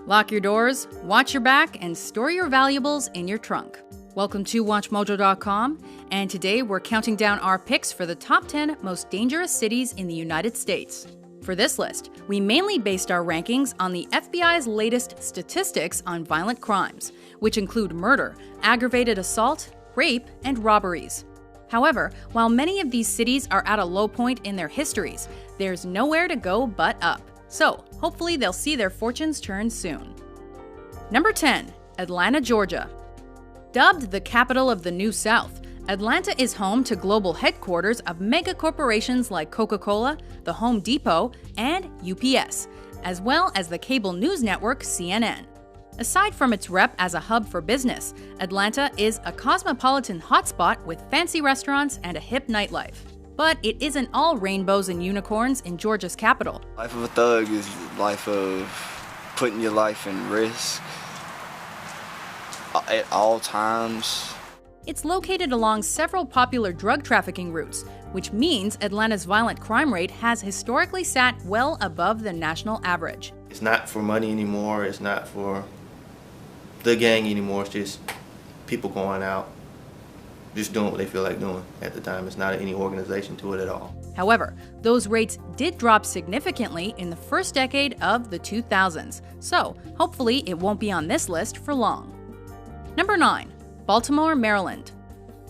Lock your doors, watch your back, and store your valuables in your trunk. Welcome to WatchMojo.com, and today we're counting down our picks for the top 10 most dangerous cities in the United States. For this list, we mainly based our rankings on the FBI's latest statistics on violent crimes, which include murder, aggravated assault, rape, and robberies. However, while many of these cities are at a low point in their histories, there's nowhere to go but up. So, hopefully they'll see their fortunes turn soon. Number 10. Atlanta, Georgia. Dubbed the capital of the New South, Atlanta is home to global headquarters of mega corporations like Coca-Cola, the Home Depot, and UPS, as well as the cable news network CNN. Aside from its rep as a hub for business, Atlanta is a cosmopolitan hotspot with fancy restaurants and a hip nightlife. But it isn't all rainbows and unicorns in Georgia's capital. Life of a thug is the life of putting your life in risk at all times. It's located along several popular drug trafficking routes, which means Atlanta's violent crime rate has historically sat well above the national average. It's not for money anymore, it's not for the gang anymore, it's just people going out, just doing what they feel like doing at the time. It's not any organization to it at all. However, those rates did drop significantly in the first decade of the 2000s, so hopefully it won't be on this list for long. Number 9. Baltimore, Maryland.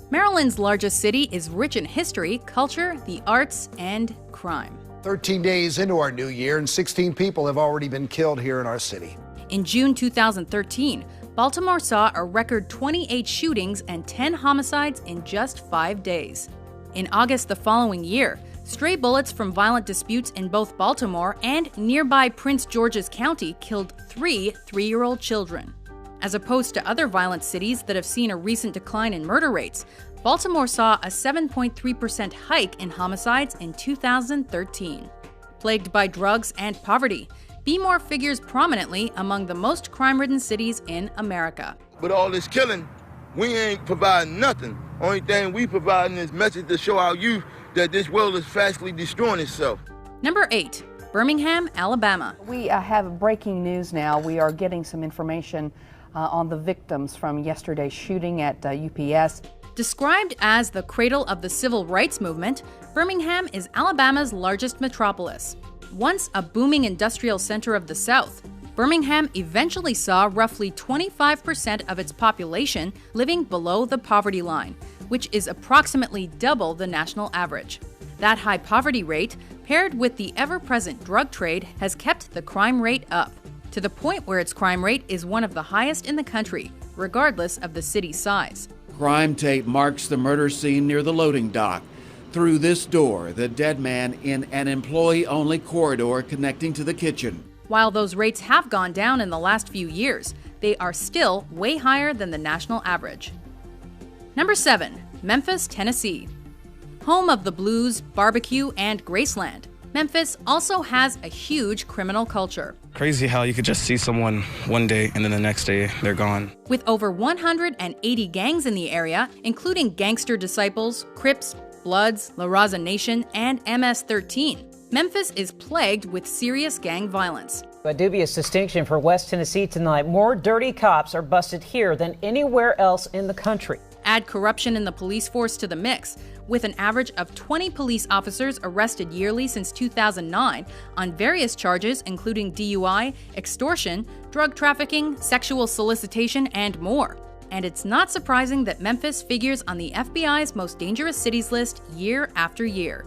Maryland's largest city is rich in history, culture, the arts, and crime. 13 days into our new year, and 16 people have already been killed here in our city. In June 2013, Baltimore saw a record 28 shootings and 10 homicides in just 5 days. In August the following year, stray bullets from violent disputes in both Baltimore and nearby Prince George's County killed 3 3-year-old children. As opposed to other violent cities that have seen a recent decline in murder rates, Baltimore saw a 7.3% hike in homicides in 2013. Plagued by drugs and poverty, Bmore figures prominently among the most crime-ridden cities in America. But all this killing, we ain't providing nothing. Only thing we providing is message to show our youth that this world is fastly destroying itself. Number 8. Birmingham, Alabama. We have breaking news now. We are getting some information on the victims from yesterday's shooting at UPS. Described as the cradle of the civil rights movement, Birmingham is Alabama's largest metropolis. Once a booming industrial center of the South, Birmingham eventually saw roughly 25% of its population living below the poverty line, which is approximately double the national average. That high poverty rate, paired with the ever-present drug trade, has kept the crime rate up, to the point where its crime rate is one of the highest in the country, regardless of the city's size. Crime tape marks the murder scene near the loading dock. Through this door, the dead man in an employee-only corridor connecting to the kitchen. While those rates have gone down in the last few years, they are still way higher than the national average. Number 7. Memphis, Tennessee. Home of the blues, barbecue, and Graceland, Memphis also has a huge criminal culture. Crazy how you could just see someone one day and then the next day they're gone. With over 180 gangs in the area, including Gangster Disciples, Crips, Bloods, La Raza Nation, and MS-13, Memphis is plagued with serious gang violence. A dubious distinction for West Tennessee tonight. More dirty cops are busted here than anywhere else in the country. Add corruption in the police force to the mix, with an average of 20 police officers arrested yearly since 2009 on various charges including DUI, extortion, drug trafficking, sexual solicitation, and more. And it's not surprising that Memphis figures on the FBI's most dangerous cities list year after year.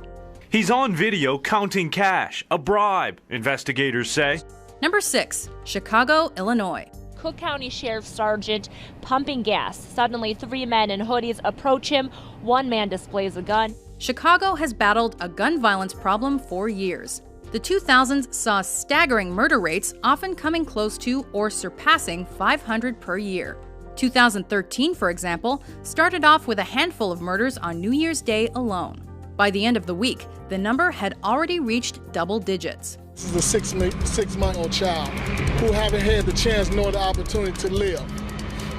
He's on video counting cash, a bribe, investigators say. Number 6. Chicago, Illinois. Cook County Sheriff Sergeant pumping gas. Suddenly, 3 men in hoodies approach him. 1 man displays a gun. Chicago has battled a gun violence problem for years. The 2000s saw staggering murder rates, often coming close to or surpassing 500 per year. 2013, for example, started off with a handful of murders on New Year's Day alone. By the end of the week, the number had already reached double digits. This is a six-month-old child who haven't had the chance nor the opportunity to live.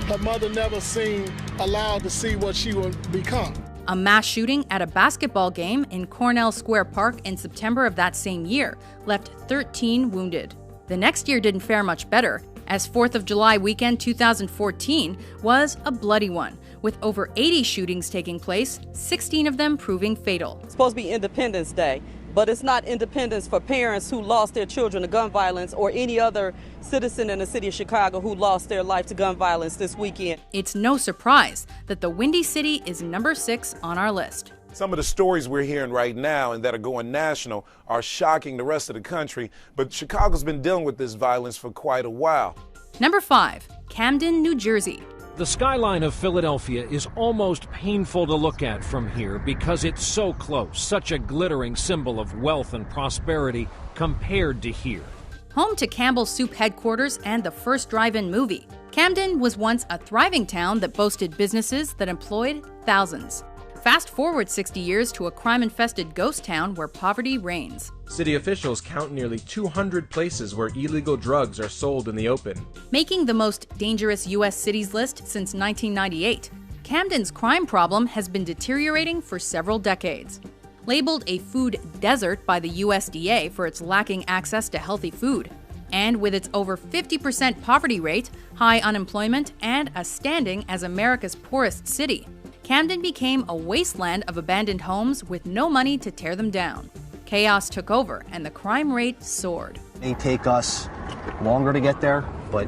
Her mother never seemed allowed to see what she would become. A mass shooting at a basketball game in Cornell Square Park in September of that same year left 13 wounded. The next year didn't fare much better. as 4th of July weekend 2014 was a bloody one, with over 80 shootings taking place, 16 of them proving fatal. It's supposed to be Independence Day, but it's not independence for parents who lost their children to gun violence or any other citizen in the city of Chicago who lost their life to gun violence this weekend. It's no surprise that the Windy City is number 6 on our list. Some of the stories we're hearing right now and that are going national are shocking the rest of the country, but Chicago's been dealing with this violence for quite a while. Number 5, Camden, New Jersey. The skyline of Philadelphia is almost painful to look at from here because it's so close, such a glittering symbol of wealth and prosperity compared to here. Home to Campbell's Soup headquarters and the first drive-in movie, Camden was once a thriving town that boasted businesses that employed thousands. Fast forward 60 years to a crime-infested ghost town where poverty reigns. City officials count nearly 200 places where illegal drugs are sold in the open. Making the most dangerous U.S. cities list since 1998, Camden's crime problem has been deteriorating for several decades. Labeled a food desert by the USDA for its lacking access to healthy food, and with its over 50% poverty rate, high unemployment, and a standing as America's poorest city, Camden became a wasteland of abandoned homes with no money to tear them down. Chaos took over and the crime rate soared. It may take us longer to get there, but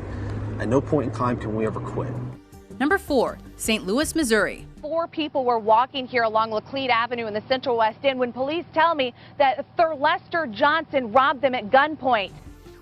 at no point in time can we ever quit. Number 4, St. Louis, Missouri. 4 people were walking here along Laclede Avenue in the Central West End when police tell me that Lester Johnson robbed them at gunpoint.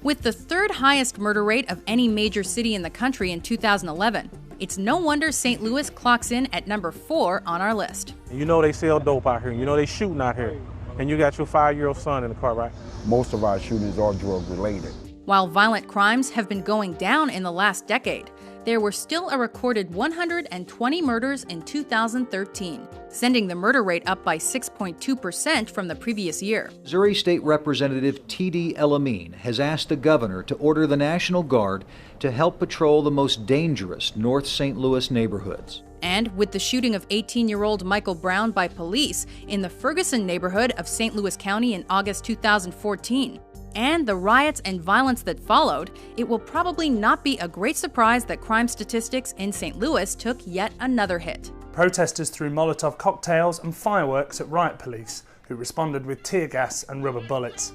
With the 3rd highest murder rate of any major city in the country in 2011, it's no wonder St. Louis clocks in at number 4 on our list. You know they sell dope out here, you know they shooting out here, and you got your 5-year-old son in the car, right? Most of our shootings are drug related. While violent crimes have been going down in the last decade, there were still a recorded 120 murders in 2013, sending the murder rate up by 6.2% from the previous year. Missouri State Representative T.D. El-Amin has asked the governor to order the National Guard to help patrol the most dangerous North St. Louis neighborhoods. And with the shooting of 18-year-old Michael Brown by police in the Ferguson neighborhood of St. Louis County in August 2014, and the riots and violence that followed, it will probably not be a great surprise that crime statistics in St. Louis took yet another hit. Protesters threw Molotov cocktails and fireworks at riot police, who responded with tear gas and rubber bullets.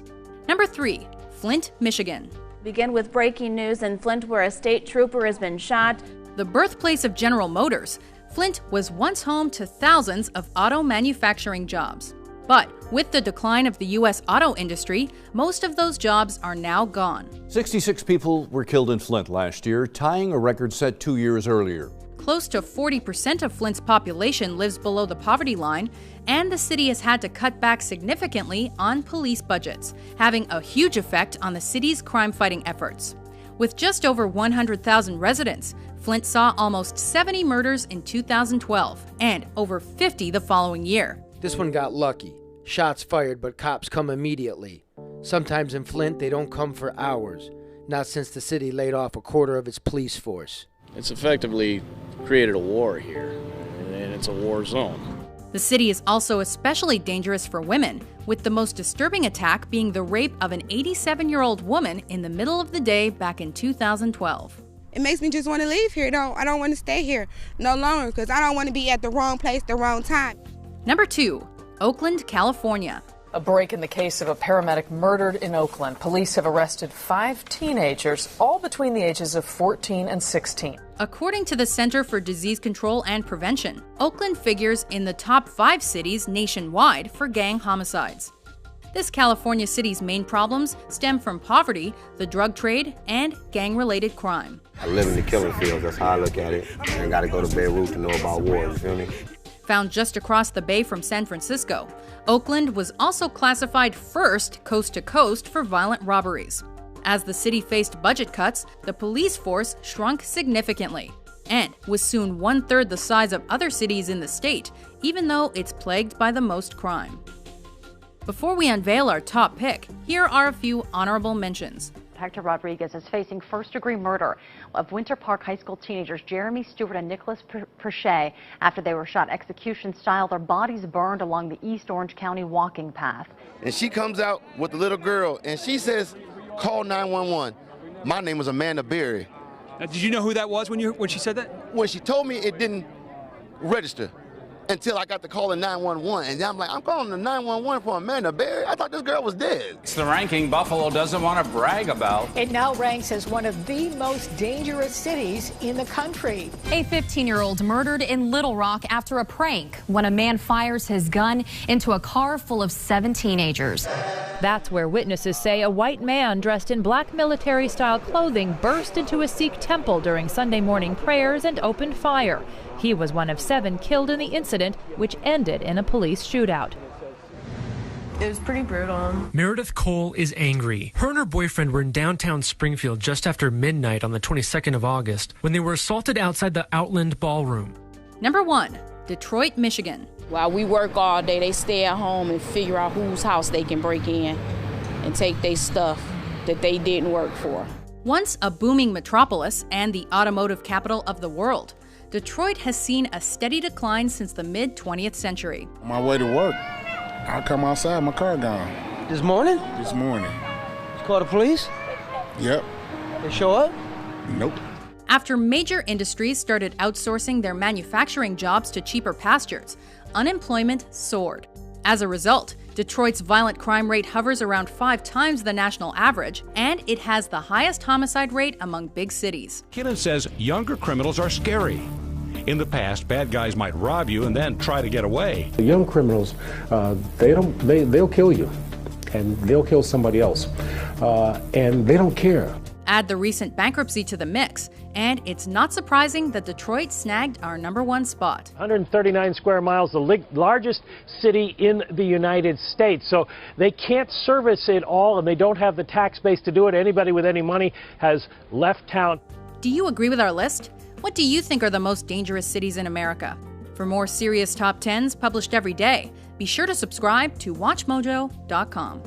Number 3, Flint, Michigan. Begin with breaking news in Flint, where a state trooper has been shot. The birthplace of General Motors, Flint was once home to thousands of auto manufacturing jobs. But with the decline of the U.S. auto industry, most of those jobs are now gone. 66 people were killed in Flint last year, tying a record set 2 years earlier. Close to 40% of Flint's population lives below the poverty line, and the city has had to cut back significantly on police budgets, having a huge effect on the city's crime-fighting efforts. With just over 100,000 residents, Flint saw almost 70 murders in 2012 and over 50 the following year. This one got lucky. Shots fired, but cops come immediately. Sometimes in Flint, they don't come for hours. Not since the city laid off a quarter of its police force. It's effectively created a war here, and it's a war zone. The city is also especially dangerous for women, with the most disturbing attack being the rape of an 87-year-old woman in the middle of the day back in 2012. It makes me just want to leave here. I don't want to stay here no longer because I don't want to be at the wrong place, the wrong time. Number 2, Oakland, California. A break in the case of a paramedic murdered in Oakland. Police have arrested 5 teenagers, all between the ages of 14 and 16. According to the Center for Disease Control and Prevention, Oakland figures in the top 5 cities nationwide for gang homicides. This California city's main problems stem from poverty, the drug trade, and gang-related crime. I live in the killing field, that's how I look at it. I ain't gotta go to Beirut to know about war, you feel me? Found just across the bay from San Francisco, Oakland was also classified first coast to coast for violent robberies. As the city faced budget cuts, the police force shrunk significantly and was soon 1/3 the size of other cities in the state, even though it's plagued by the most crime. Before we unveil our top pick, here are a few honorable mentions. Hector Rodriguez is facing first-degree murder of Winter Park High School teenagers Jeremy Stewart and Nicholas Perche after they were shot execution-style. Their bodies burned along the East Orange County walking path. And she comes out with the little girl, and she says, "Call 911. My name is Amanda Berry." Did you know who that was when she said that? When she told me, it didn't register until I got the call in 911. And then I'm like, I'm calling the 911 for Amanda Berry? I thought this girl was dead. It's the ranking Buffalo doesn't want to brag about. It now ranks as one of the most dangerous cities in the country. A 15-year-old murdered in Little Rock after a prank when a man fires his gun into a car full of 7 teenagers. That's where witnesses say a white man dressed in black military-style clothing burst into a Sikh temple during Sunday morning prayers and opened fire. He was one of 7 killed in the incident, which ended in a police shootout. It was pretty brutal. Meredith Cole is angry. Her and her boyfriend were in downtown Springfield just after midnight on the 22nd of August when they were assaulted outside the Outland Ballroom. Number 1, Detroit, Michigan. While we work all day, they stay at home and figure out whose house they can break in and take their stuff that they didn't work for. Once a booming metropolis and the automotive capital of the world, Detroit has seen a steady decline since the mid-20th century. On my way to work, I come outside, my car gone. This morning? This morning. You call the police? Yep. They show up? Nope. After major industries started outsourcing their manufacturing jobs to cheaper pastures, unemployment soared. As a result, Detroit's violent crime rate hovers around 5 times the national average, and it has the highest homicide rate among big cities. Kinnan says younger criminals are scary. In the past, bad guys might rob you and then try to get away. The young criminals, they'll kill you, and they'll kill somebody else, and they don't care. Add the recent bankruptcy to the mix, and it's not surprising that Detroit snagged our number 1 spot. 139 square miles, the largest city in the United States. So they can't service it all, and they don't have the tax base to do it. Anybody with any money has left town. Do you agree with our list? What do you think are the most dangerous cities in America? For more serious top 10s published every day, be sure to subscribe to WatchMojo.com.